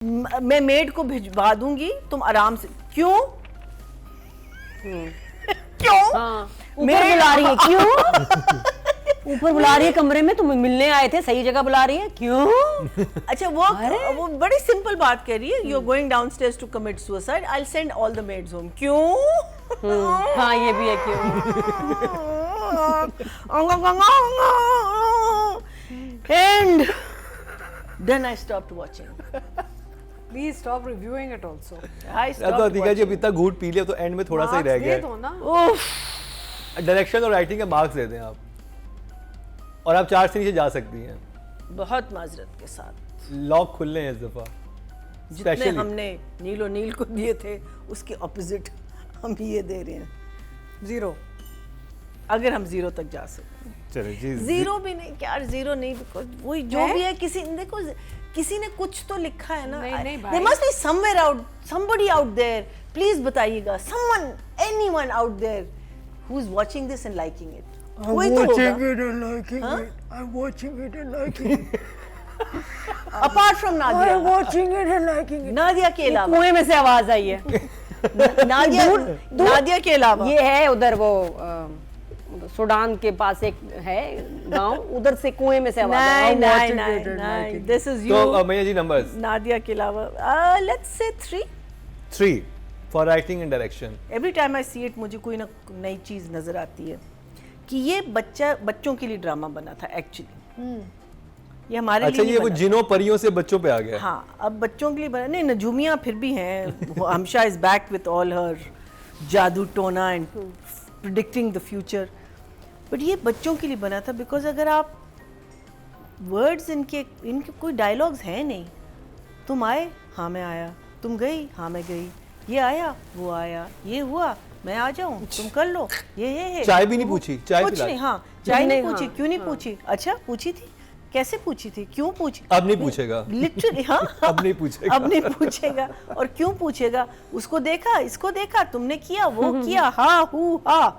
मैं मेड को भिजवा दूंगी, तुम आराम से। क्यों? क्यों? ऊपर बुला रही है क्यों? ऊपर बुला रही है कमरे में, तुम मिलने आए थे, सही जगह बुला रही है क्यों? अच्छा वो बड़ी सिंपल बात कह रही है, you are going downstairs to commit suicide, I will send all the maids home. क्यों? हाँ ये भी है क्यों? And then I stopped watching. Please stop reviewing it also. I stopped तो ठीक है जी, अब watching. इतना घूट पी लिया तो एंड में थोड़ा सा ही रह Marks गया दे दो ना। डायरेक्शन और राइटिंग के मार्क्स दे दें आप, और आप 4 से नीचे जा सकती हैं। बहुत माजरत के साथ लॉक खुलने हैं इस दफा। जितने Specially. हमने नीलो नील को दिए थे उसके ऑपोजिट हम ये दे रहे हैं, 0. अगर हम 0 तक जा सकते हैं। चलो जी, 0 भी नहीं, क्या 0 नहीं, बिकॉज वही जो है? भी है, किसी देखो किसी ने कुछ तो लिखा है ना। नहीं, नहीं भाई। There must be somewhere out, somebody out there, please बताइएगा, someone, anyone out there who is watching this and liking it. कोई तो होगा। it and liking it. I'm watching it and liking it. Apart from Nadia, watching it and liking it. Nadia के अलावा, कुएं में से आवाज आई है। नादिया के अलावा ये है उधर वो सूडान के पास एक है गांव, उधर से कुएं में से आवाज आई। नहीं नहीं नहीं, this is you. तो मैया जी नंबर्स नादिया के अलावा let's say 3. 3 for writing and direction. Every time I see it, मुझे कोई ना नई चीज़ नज़र आती है कि ये बच्चों के लिए ड्रामा बना था एक्चुअली। ये हमारे अच्छा, लिए ये नहीं वो बना जिनों परियों से बच्चों पे आ गया। था। हाँ, अब बच्चों के लिए बना नहीं, नजूमिया फिर भी हैं। हमशा इज बैक विथ ऑल हर जादू टोना and predicting the future, but ये बच्चों के लिए बना था बिकॉज अगर आप वर्ड्स इनके कोई डायलॉग्स हैं नहीं। तुम आए, हाँ मैं आया, तुम गई, हाँ मैं गई, ये आया, वो आया, ये हुआ, मैं आ जाऊं, तुम कर लो, ये चाय भी नहीं पूछी, चाय कुछ पिला नहीं। हाँ, चाय नहीं नहीं, पूछी। हाँ, क्यों नहीं पूछी? अच्छा पूछी थी, कैसे पूछी थी, क्यों पूछी? अब नहीं पूछेगा। लिटरली हाँ, अब नहीं पूछेगा। अब नहीं पूछेगा। और क्यों पूछेगा? उसको देखा, इसको देखा, तुमने किया, वो किया, हाँ हु हा।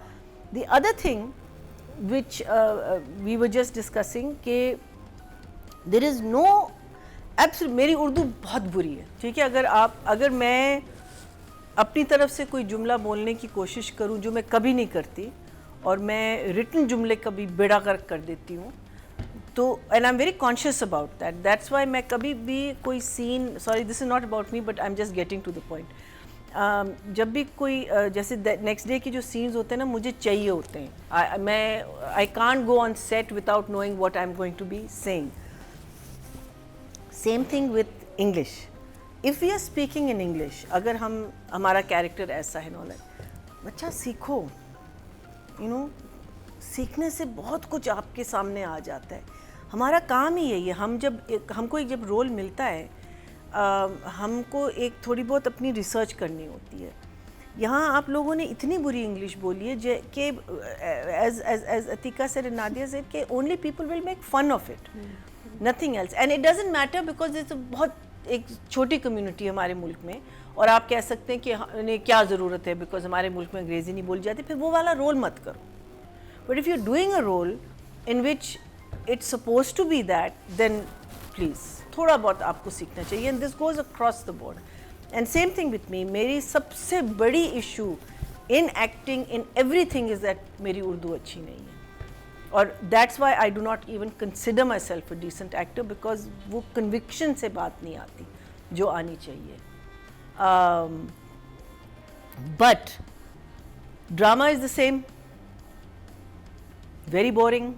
The other thing which we were just discussing कि there is no absolute, मेरी उर्दू बहुत बुरी है, ठीक है। अगर मैं अपनी तरफ से कोई जुमला बोलने की कोशिश करूं जो मैं कभी नहीं करती, और मैं रिटन जुमले कभी बेड़ा गर्क कर देती हूँ, तो and I am very conscious about that, that's why मैं कभी भी कोई scene, sorry this is not about me but I am just getting to the point, जब भी कोई जैसे नेक्स्ट डे की जो सीन्स होते हैं ना, मुझे चाहिए होते हैं। I can't go on set without knowing what I am going to be saying. Same thing with English, if we are speaking in English, अगर हमारा कैरेक्टर ऐसा है नॉलेज, बच्चा सीखो, यू नो, सीखने से बहुत कुछ आपके सामने आ जाता है। हमारा काम ही यही है। हमको जब रोल मिलता है, हमको एक थोड़ी बहुत अपनी रिसर्च करनी होती है। यहाँ आप लोगों ने इतनी बुरी इंग्लिश बोली है कि as Atika said and Nadia said कि only people will make fun of it, nothing else, and it doesn't matter because it's बहुत एक छोटी कम्युनिटी है हमारे मुल्क में, और आप कह सकते हैं कि इन्हें क्या ज़रूरत है बिकॉज हमारे मुल्क में अंग्रेज़ी नहीं बोली जाती, फिर वो वाला रोल मत करो। But if you are doing a role in which it's suppose to be that, then please थोड़ा बहुत आपको सीखना चाहिए, and this goes across the board. And same thing with me, मेरी सबसे बड़ी issue in acting, in everything, is that मेरी उर्दू अच्छी नहीं है, और that's why I do not even consider myself a decent actor, because वो conviction से बात नहीं आती जो आनी चाहिए। But drama is the same, very boring.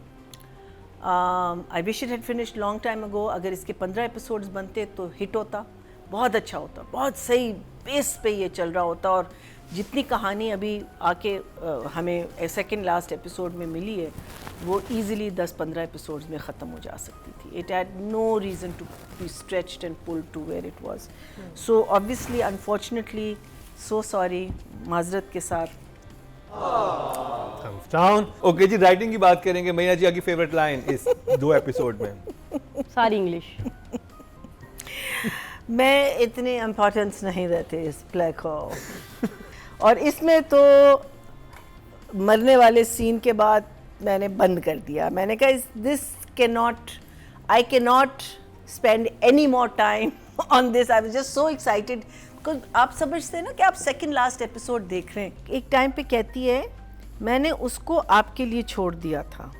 I wish it had finished long time ago. अगर इसके 15 एपिसोड्स बनते तो हिट होता, बहुत अच्छा होता, बहुत सही बेस पे ये चल रहा होता, और जितनी कहानी अभी आके हमें सेकंड लास्ट एपिसोड में मिली है, वो इजीली 10-15 एपिसोड्स में ख़त्म हो जा सकती थी। It had no reason to be stretched and pulled to where it was. So obviously, unfortunately, so sorry, माजरत के साथ। ओके जी, राइटिंग की बात करेंगे। मैया जी, आपकी फेवरेट लाइन इस 2 एपिसोड में? सारी इंग्लिश। मैं इतनी इम्पोर्टेंस नहीं देती इस प्ले को, और इसमें तो मरने वाले सीन के बाद मैंने बंद कर दिया। मैंने कहा this can not, I can not spend any more time on this. I was just so excited because आप समझते हैं ना कि आप second last episode देख रहे हैं. एक टाइम पे कहती है मैंने उसको आपके लिए छोड़ दिया था.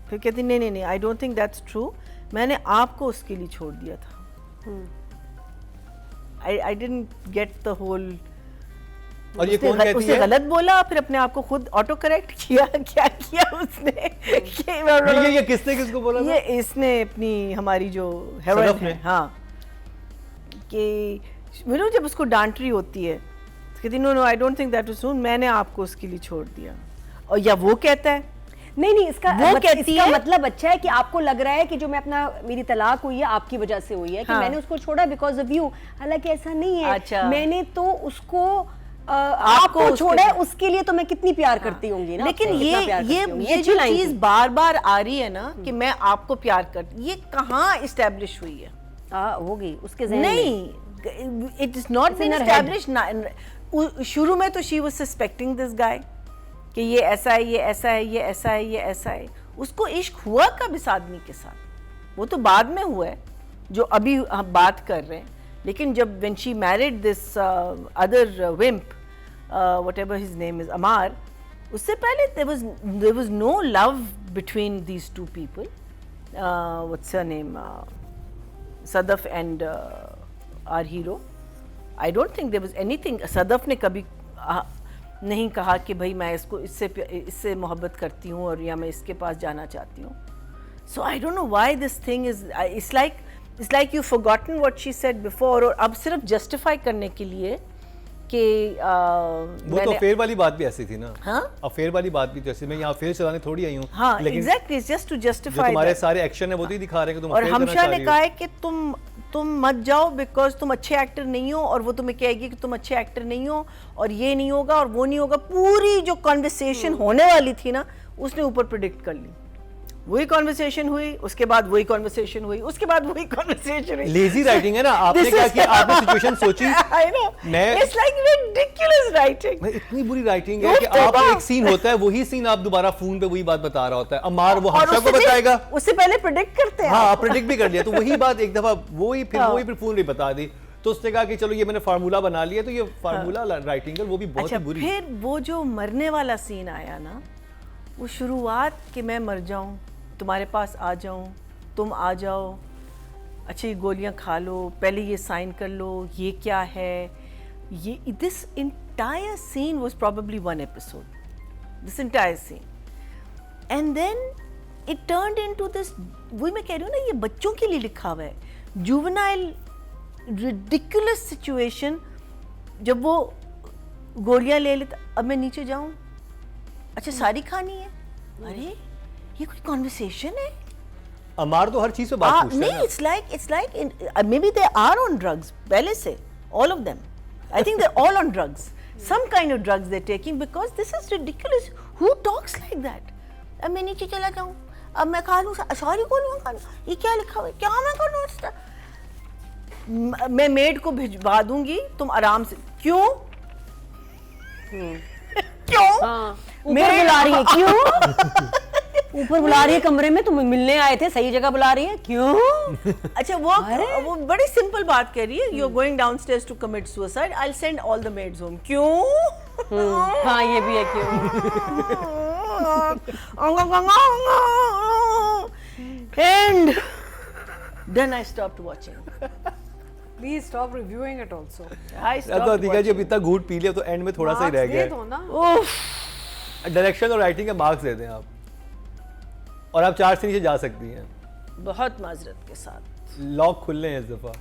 फिर कहती नहीं I don't think that's true. मैंने आपको उसके लिए छोड़ दिया था. I didn't get the whole. और ये कौन कहती है? उसने गलत बोला, फिर अपने आप को खुद ऑटो करेक्ट किया. क्या किया उसने? ये किसने किसको बोला? ये इसने अपनी हमारी जो हेरोइन है, हाँ, कि मेरे जब उसको डांट रही होती है कहती no I don't think that was true, मैंने आपको उसके लिए छोड़ दिया. और या वो कहता है नहीं इसका वो कहती इसका है, मतलब अच्छा है कि आपको लग रहा है कि जो मैं अपना मेरी तलाक हुई है आपकी वजह से हुई है कि मैंने उसको छोड़ा बिकॉज ऑफ यू. हालांकि ऐसा नहीं है. अच्छा. मैंने तो उसको आपको छोड़ा है, उसके लिए तो मैं कितनी प्यार करती होंगी ना. लेकिन ये जो चीज बार बार आ रही है ना कि मैं आपको प्यार करती, ये कहाँ इस्टेब्लिश हुई है? होगी उसके ज़हन में. नहीं, it is not been established. शुरू में तो she was suspecting this guy कि ये ऐसा है, ये ऐसा है, ये ऐसा है, ये ऐसा है. उसको इश्क हुआ कब इस आदमी के साथ? वो तो बाद में हुआ है जो अभी हम बात कर रहे हैं. लेकिन जब when she married this other wimp, whatever his name is, Amar, उससे पहले there was no love between these two people. What's her name? Sadaf and our hero. I don't think there was anything. Sadaf ने कभी नहीं कहा कि भाई मैं इससे मोहब्बत करती हूँ और या मैं इसके पास जाना चाहती हूँ. So I don't know why this thing is. It's like you've forgotten what she said before. और अब सिर्फ justify करने के लिए कि वो तो अफेयर वाली बात भी ऐसी थी ना. हाँ, अफेयर वाली बात भी जैसे मैं यहाँ अफेयर चलाने थोड़ी आई हूँ. हाँ, exactly, it's just to justify. तुम्हारे सारे एक्शन है वो तो ही दिखा रहे हैं कि तुम और अफेयर करना हमशा चाह ने रही कहा हो. है कि तुम मत जाओ बिकॉज तुम अच्छे एक्टर नहीं हो, और वो तुम्हें कहेगी कि तुम अच्छे एक्टर नहीं हो और ये नहीं होगा और वो नहीं होगा. पूरी जो कॉन्वर्सेशन होने वाली थी ना उसने ऊपर प्रिडिक्ट कर ली. वही कॉन्वर्सेशन हुई, उसके बाद वही कॉन्वर्सेशन हुई, उसके बाद वही कॉन्वर्सेशन हुई. लेजी राइटिंग है ना. आपने क्या किया? आपने situation Sochi. I know. It's like ridiculous writing. इतनी बुरी राइटिंग है कि आप एक सीन होता है वही सीन आप दोबारा फोन पे वही बात बता रहा होता है. अमार वो हमशा को बताएगा, उससे पहले प्रिडिक्ट करते हैं. हाँ, प्रिडिक्ट भी कर लिया. तो वही बात एक दफा वही फिर फोन पे बता दी. तो उसने कहा कि चलो ये मैंने फार्मूला बना लिया. तो ये फार्मूला राइटिंग है वो भी बहुत ही बुरी. फिर वो जो मरने वाला सीन आया ना, वो शुरुआत कि मैं मर जाऊं, तुम्हारे पास आ जाऊं, तुम आ जाओ, अच्छी गोलियां खा लो, पहले ये साइन कर लो, ये क्या है ये. This entire scene was probably one episode, this entire scene. And then it turned into this, वही मैं कह रही हूँ ना, ये बच्चों के लिए लिखा हुआ है. Juvenile ridiculous situation. जब वो गोलियां ले लेता, अब मैं नीचे जाऊं, अच्छा सारी खानी है, अरे ये कोई कॉन्वर्सेशन है. अमार तो हर चीज पे बात पूछता है. नहीं, it's like maybe they are on drugs पहले से, all of them. I think they're all on drugs. Some kind of drugs they're taking because this is ridiculous. Who talks like that? अब मैं नीचे चला जाऊं, अब मैं खा लूं सारी गोलियां खा लूं, ये क्या लिखा हुआ है, क्या मैं करूं? मैं मेड को भिजवा दूंगी, तुम आराम से. क्यों? क्यों? ऊपर बुला रही है क्यों? ऊपर बुला रही है कमरे में, तुम मिलने आए थे, सही जगह बुला रही है क्यों? अच्छा वो बड़ी सिंपल बात कह रही है. You are going downstairs to commit suicide, I will send all the maids home. क्यों? हाँ ये भी है क्यों. And then I stopped watching. Please stop reviewing it also. I stopped तो अधिका जी अब watching. इतना घूट पी लिया तो एंड में थोड़ा सा ही रह Marks दे गया. दो ना. उफ, डायरेक्शन और राइटिंग के मार्क्स दे दें आप, और आप 4 से नीचे जा सकती हैं. बहुत माजरत के साथ. लॉक खुले हैं इस दफा.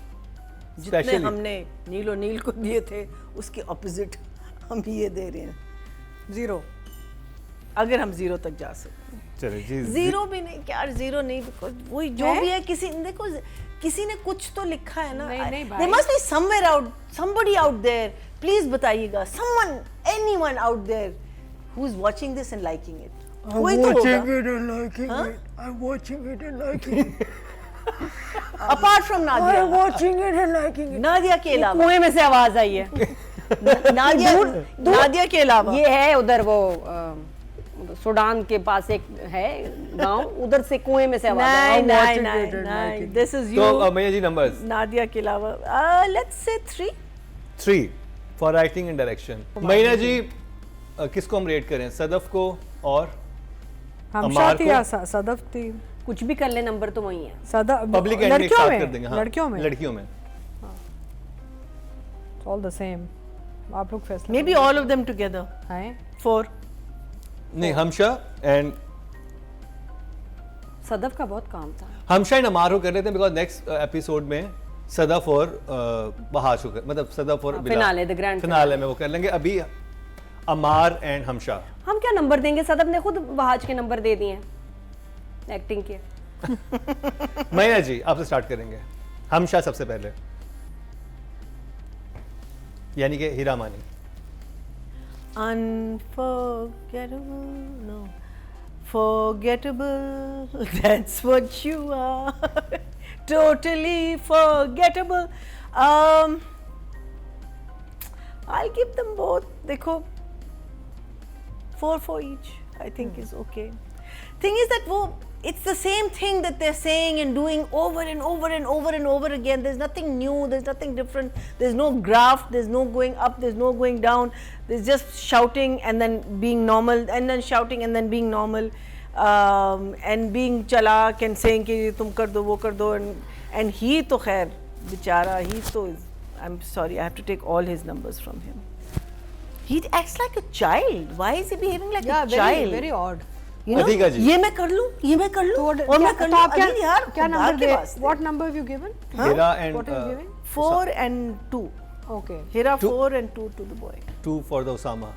जितने Especially. हमने नीलो नील को दिए थे उसके ऑपोजिट हम ये दे रहे हैं. 0. अगर हम 0 तक जा सकते हैं. चलिए जी. 0 भी नहीं, क्या 0 नहीं, बिकॉज वही जो है? भी है, देखो किसी ने कुछ तो लिखा है ना. नहीं भाई. There must be somewhere out, somebody out there. Please बताइएगा, someone, anyone out there who is watching this and liking it. कोई तो होगा. it and liking Huh? it. I'm watching it and liking it. Apart from Nadia. watching it and liking it. Nadia के अलावा. कुएं में से आवाज आई है. नादिया के अलावा. ये है उधर वो सूडान के पास एक है गांव, उधर से कुएं में से आवाज आई। नहीं नहीं नहीं, this is you. तो मैया जी नंबर्स नादिया के अलावा let's say 3. 3 for writing and direction. मैया जी किसको हम रेट करें, सदफ को और हमशा अमार थी को? या सदफ थी? कुछ भी कर ले, नंबर तो वही है। सदफ पब्लिक एंड एक लड़कियों साथ में कर देंगे। हाँ, लड़कियों में लड़कियों में ऑल द सेम। आप लोग फैसला Maybe all of them together. हैं 4. नहीं, हमशा एंड सदफ का बहुत काम था। हमशा एंड अमार को कर लेते हैं, बिकॉज नेक्स्ट एपिसोड में सदफ और बहाश को मतलब सदफ और Bilal finale, the grand finale में वो कर लेंगे। अभी अमार एंड हमशा। हम क्या नंबर देंगे? सदफ ने खुद वहाज के नंबर दे दिए एक्टिंग के। मैया जी आपसे स्टार्ट करेंगे। हमशा सबसे पहले, यानी कि हीरा मानी। Unforgettable, no. Forgettable, that's what you are. Totally forgettable. I'll give them both. देखो, 4 each. I think is okay. Thing is that it's the same thing that they're saying and doing over and over and over and over again. There's nothing new, there's nothing different, there's no graph, there's no going up, there's no going down, there's just shouting and then being normal and then shouting and then being normal, and being chalak and saying कि तुम कर दो वो कर दो, and he तो खैर बेचारा, he तो I'm sorry, I have to take all his numbers from him. He acts like a child. Why is he behaving like या a child? Very odd. You know, अधिका जी। ये मैं कर लूं, ये मैं कर लूं, और मैं कर तो लूं। आप अली यार, क्या खुदा नंबर के दे? वास्ते। What number have you given? Hira and What are you giving? 4 and 2. Okay Hira 4 and 2 to the boy. 2 for the Usama.